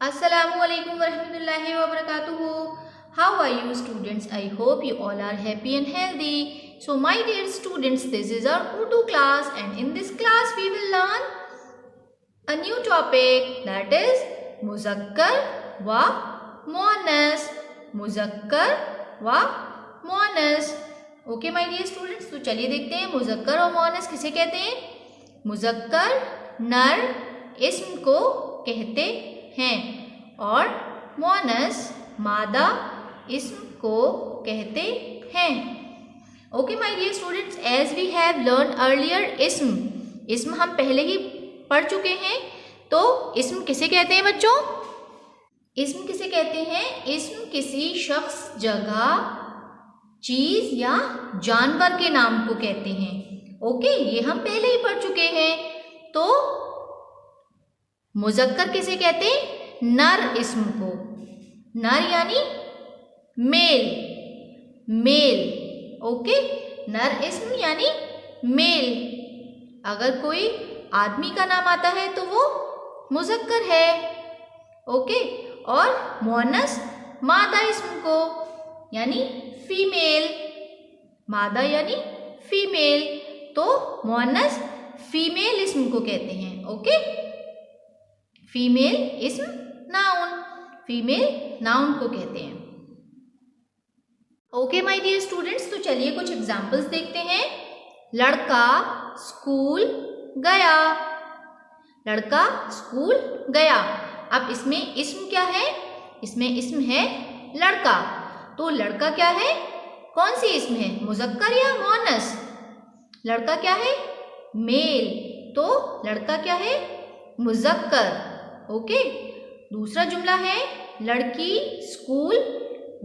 Assalamualaikum warahmatullahi wabarakatuh. How are you students? I hope you all are happy and healthy. So my dear students, this is our Urdu class and in this class we will learn a new topic, that is Muzakkar wa Muannas. Muzakkar wa Muannas. Okay my dear students, तो चलिए देखते हैं मुज़क्कर और मुअन्नस किसे कहते हैं। मुज़क्कर नर इस्म को कहते हैं और मुअन्नस मादा इस्म को कहते हैं। Okay my dear students, as we have learn earlier इस्म हम पहले ही पढ़ चुके हैं। तो इस्म किसे कहते हैं बच्चों? इस्म किसे कहते हैं? इस्म किसी शख्स, जगह, चीज या जानवर के नाम को कहते हैं। ओके, ये हम पहले ही पढ़ चुके हैं। तो मुज़क्कर किसे कहते हैं? नर इस्म को। नर यानी मेल, मेल। ओके, नर इस्म यानी मेल। अगर कोई आदमी का नाम आता है तो वो मुज़क्कर है। ओके, और मुअन्नस मादा इस्म को यानी फीमेल। मादा यानी फीमेल, तो मुअन्नस फीमेल इस्म को कहते हैं। ओके, फीमेल इस्म नाउन, फीमेल नाउन को कहते हैं। ओके माय डियर स्टूडेंट्स, तो चलिए कुछ एग्जांपल्स देखते हैं। लड़का स्कूल गया। लड़का स्कूल गया। अब इसमें इस्म क्या है? इसमें इस्म है लड़का। तो लड़का क्या है? कौन सी इस्म है? मुज़क्कर या मुअन्नस? लड़का क्या है? मेल। तो लड़का क्या है? मुज़क्कर। ओके, दूसरा जुमला है लड़की स्कूल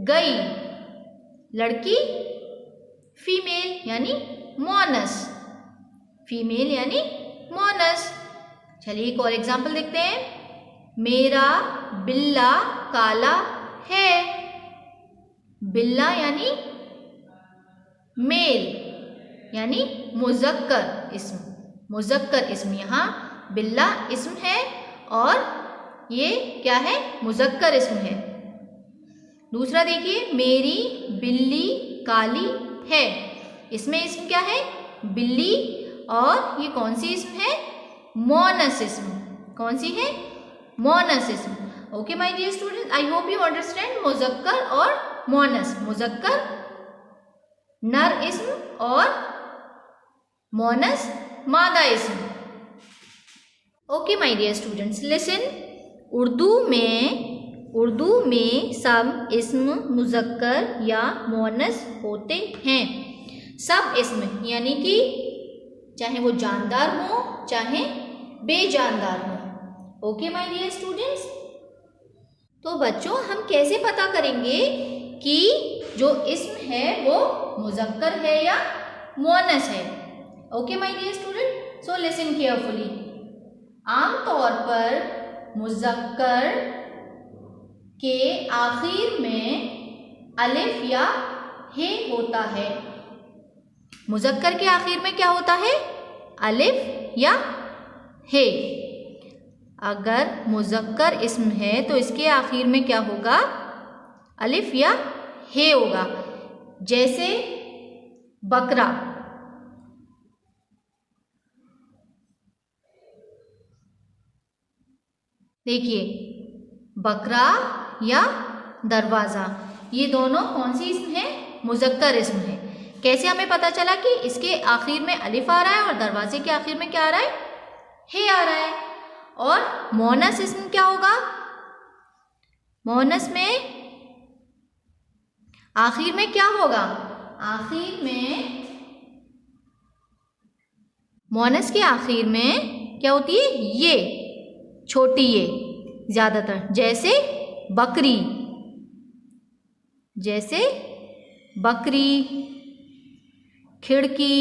गई। लड़की फीमेल यानी मुअन्नस, फीमेल यानी मुअन्नस। चलिए एक और एग्जाम्पल देखते हैं। मेरा बिल्ला काला है। बिल्ला यानी मेल यानी मुज़क्कर इस्म, मुज़क्कर इस्म। यहाँ बिल्ला इस्म है और ये क्या है? मुज़क्कर इस्म है। दूसरा देखिए, मेरी बिल्ली काली है। इसमें इस्म क्या है? बिल्ली, और ये कौन सी इस्म है? मुअन्नस इस्म। कौन सी है? मुअन्नस इस्म। Okay my dear student, I hope you understand मुज़क्कर और मुअन्नस। मुज़क्कर नर इस्म और मुअन्नस मादा इस्म। Okay my dear students, listen. Urdu में सब इस्म मुज़क्कर या मुअन्नस होते हैं। सब इस्म यानी कि चाहे वो जानदार हो चाहे बेजानदार हो। ओके माय डियर स्टूडेंट्स, तो बच्चों हम कैसे पता करेंगे कि जो इस्म है वो मुज़क्कर है या मुअन्नस है? Okay my dear student, so listen carefully. आमतौर पर मुज़क्कर के आखिर में अलिफ या हे होता है। मुज़क्कर के आखिर में क्या होता है? अलिफ या हे। अगर मुज़क्कर इस्म है तो इसके आखिर में क्या होगा? अलिफ या हे होगा। जैसे बकरा। देखिए, बकरा या दरवाज़ा, ये दोनों कौन सी इस्म है? मुज़क्कर इस्म है। कैसे हमें पता चला कि इसके आखिर में अलिफ आ रहा है और दरवाजे के आखिर में क्या आ रहा है? हे आ रहा है। और मुअन्नस इस्म क्या होगा? मुअन्नस में आखिर में क्या होगा? आखिर में, मुअन्नस के आखिर में क्या होती है? ये, छोटी ये ज्यादातर। जैसे बकरी, जैसे बकरी, खिड़की,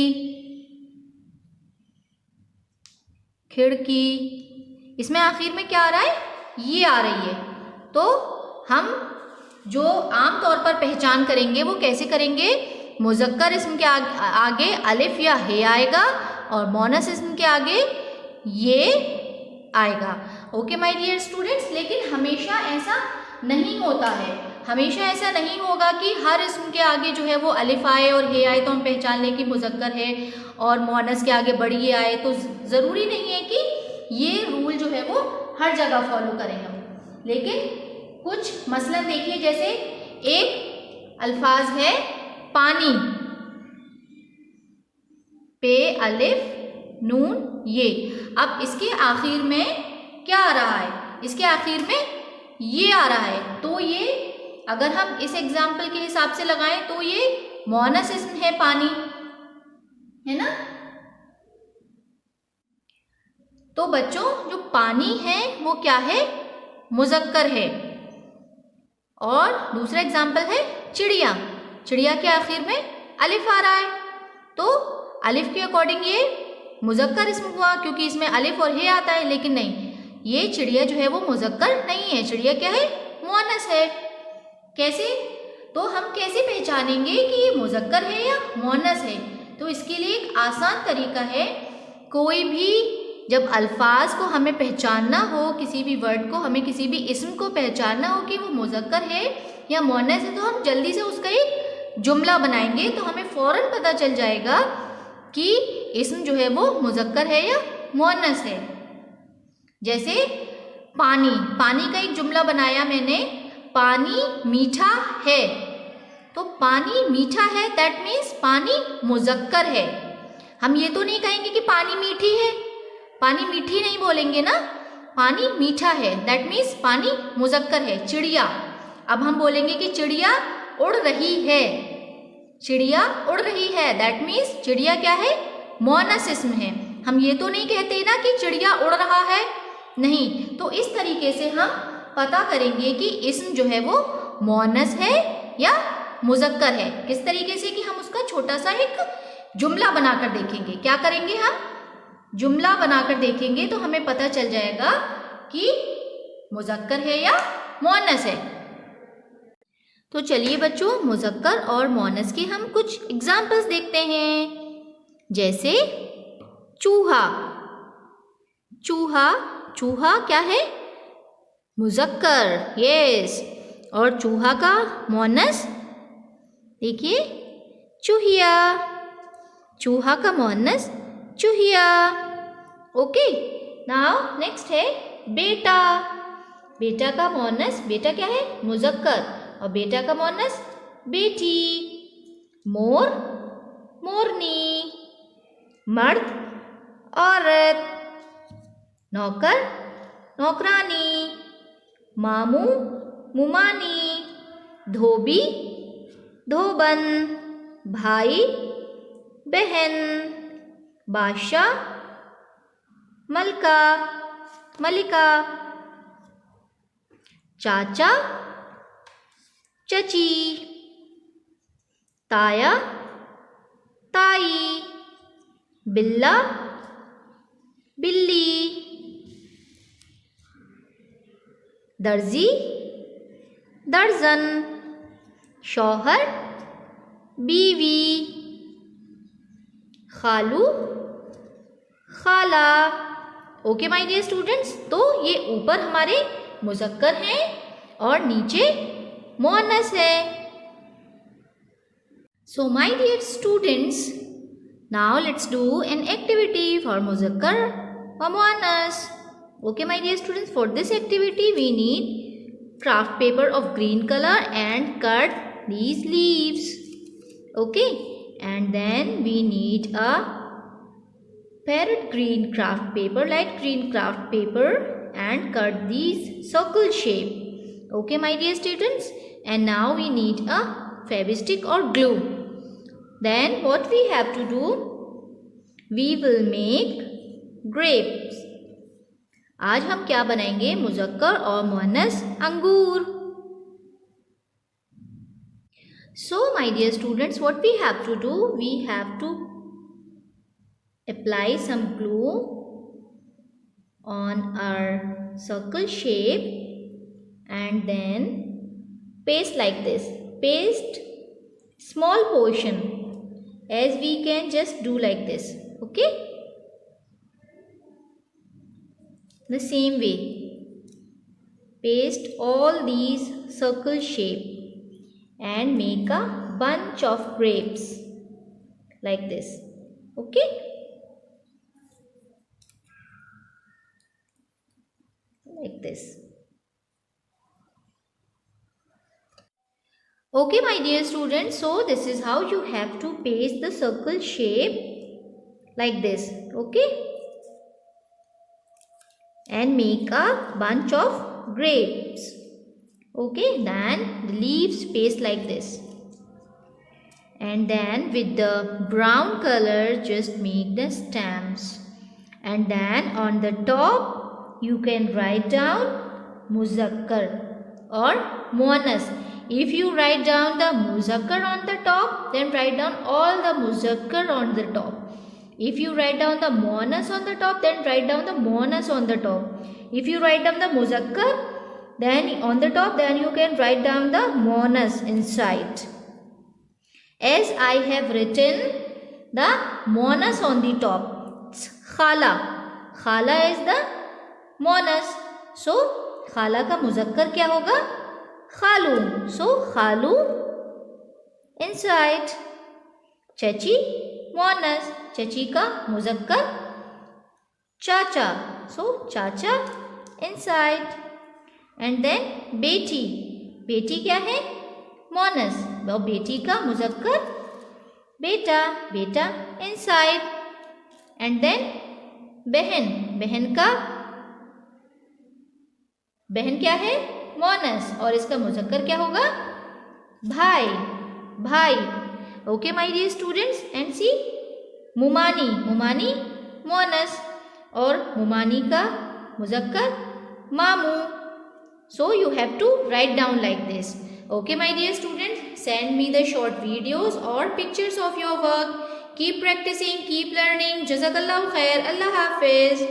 खिड़की, इसमें आखिर में क्या आ रहा है? ये आ रही है। तो हम जो आम तौर पर पहचान करेंगे वो कैसे करेंगे? मुज़क्कर इस्म के आगे अलिफ या हे आएगा और मुअन्नस इस्म के आगे ये आएगा। ओके माय डियर स्टूडेंट्स, लेकिन हमेशा ऐसा नहीं होता है। हमेशा ऐसा नहीं होगा कि हर इसम के आगे जो है वो अलिफ आए और हे आए तो हम पहचान लें कि मुज़क्कर है, और मुअन्नस के आगे बड़ी ये आए तो ज़रूरी नहीं है कि ये रूल जो है वो हर जगह फॉलो करें हम। लेकिन कुछ मसलन देखिए, जैसे एक अल्फाज है पानी, पे अलिफ नून ये, अब इसके आखिर में क्या आ रहा है, इसके आखिर में ये आ रहा है, तो ये अगर हम इस एग्जाम्पल के हिसाब से लगाएं तो ये मुअन्नस इस्म है पानी, है ना। तो बच्चों जो पानी है वो क्या है, मुज़क्कर है। और दूसरा एग्जाम्पल है चिड़िया, चिड़िया के आखिर में अलिफ आ रहा है, तो अलिफ के अकॉर्डिंग ये मुज़क्कर इस्म हुआ क्योंकि इसमें अलिफ और हे आता है, लेकिन नहीं, ये चिड़िया जो है वो मुज़क्कर नहीं है, चिड़िया क्या है, मुअन्नस है। कैसे, तो हम कैसे पहचानेंगे कि ये मुज़क्कर है या मुअन्नस है? तो इसके लिए एक आसान तरीका है, कोई भी जब अल्फाज को हमें पहचानना हो, किसी भी वर्ड को हमें, किसी भी इस्म को पहचानना हो कि वो मुज़क्कर है या मुअन्नस है, तो हम जल्दी से उसका एक जुमला बनाएंगे, तो हमें फ़ौरन पता चल जाएगा कि इस्म जो है वो मुज़क्कर है या मुअन्नस है। जैसे पानी, पानी का एक जुमला बनाया मैंने, पानी मीठा है, तो पानी मीठा है दैट मीन्स पानी मुज़क्कर है। हम ये तो नहीं कहेंगे कि पानी मीठी है, पानी मीठी नहीं बोलेंगे ना, पानी मीठा है दैट मीन्स पानी मुज़क्कर है। चिड़िया, अब हम बोलेंगे कि चिड़िया उड़ रही है, चिड़िया उड़ रही है दैट मीन्स चिड़िया क्या है, मुअन्नस इस्म है। हम ये तो नहीं कहते ना कि चिड़िया उड़ रहा है, नहीं। तो इस तरीके से हम पता करेंगे कि इस्म जो है वो मुअन्नस है या मुज़क्कर है। किस तरीके से कि हम उसका छोटा सा एक जुमला बनाकर देखेंगे। क्या करेंगे, हम जुमला बनाकर देखेंगे तो हमें पता चल जाएगा कि मुज़क्कर है या मुअन्नस है। तो चलिए बच्चों, मुज़क्कर और मुअन्नस के हम कुछ एग्जाम्पल्स देखते हैं। जैसे चूहा, चूहा, चूहा क्या है, मुज़क्कर, यस। और चूहा का मुअन्नस देखिए चूहिया, चूहा का मुअन्नस चूहिया। ओके, नाउ नेक्स्ट है बेटा, बेटा का मुअन्नस, बेटा क्या है, मुज़क्कर, और बेटा का मुअन्नस बेटी। मोर, मोरनी, मर्द, औरत, नौकर, नौकरानी, मामू, मुमानी, धोबी, धोबन, भाई, बहन, बादशाह, मलका, मलिका, चाचा, चची, ताया, ताई, बिल्ला, बिल्ली, दर्जी, दर्जन, शौहर, बीवी, खालू, खाला। ओके माय डियर स्टूडेंट्स, तो ये ऊपर हमारे मुज़क्कर हैं और नीचे मुअन्नस है। So my dear students, now let's do an activity for मुज़क्कर और मुअन्नस. Okay my dear students, for this activity we need craft paper of green color and cut these leaves. Okay, and then we need a parrot green craft paper, light green craft paper, and cut these circle shape. Okay my dear students, and now we need a fabric or glue. Then what we have to do, we will make grapes. आज हम क्या बनाएंगे, मुज़क्कर और मुअन्नस अंगूर. So my dear students, what we have to do, we have to apply some glue on our circle shape and then paste like this. Paste small portion as we can just do like this. Okay, the same way paste all these circle shape and make a bunch of grapes like this. Okay, like this. Okay, my dear students, so this is how you have to paste the circle shape like this. Okay, and make a bunch of grapes. Okay, then the leaves paste like this, and then with the brown color just make the stems, and then on the top you can write down muzakkar or muannas. If you write down the muzakkar on the top, then write down all the muzakkar on the top. If you write down the muannas on the top, then write down the muannas on the top. If you write down the muzakkar, then on the top, then you can write down the muannas inside. As I have written the muannas on the top, khala. Khala is the muannas. So, khala ka muzakkar kya hoga? Khalu. So, khalu inside. Chachi, muannas. Chachi ka muzakkar chacha. So, chacha inside. And then beti. Beti क्या है? मोनस. और बेटी का मुजक्कर बेटा. बेटा inside. And then बहन. बहन का बहन क्या है? मोनस. और इसका मुजक्कर क्या होगा? भाई. भाई. Okay, my dear students, and see मुमानी. मुमानी Moonis. और मुमानी का मुजक्कर मामू. So you have to write down like this. Okay, my dear students, send me the short videos or pictures of your work. Keep practicing, keep learning. Jazakallahu khair. Allah Hafiz.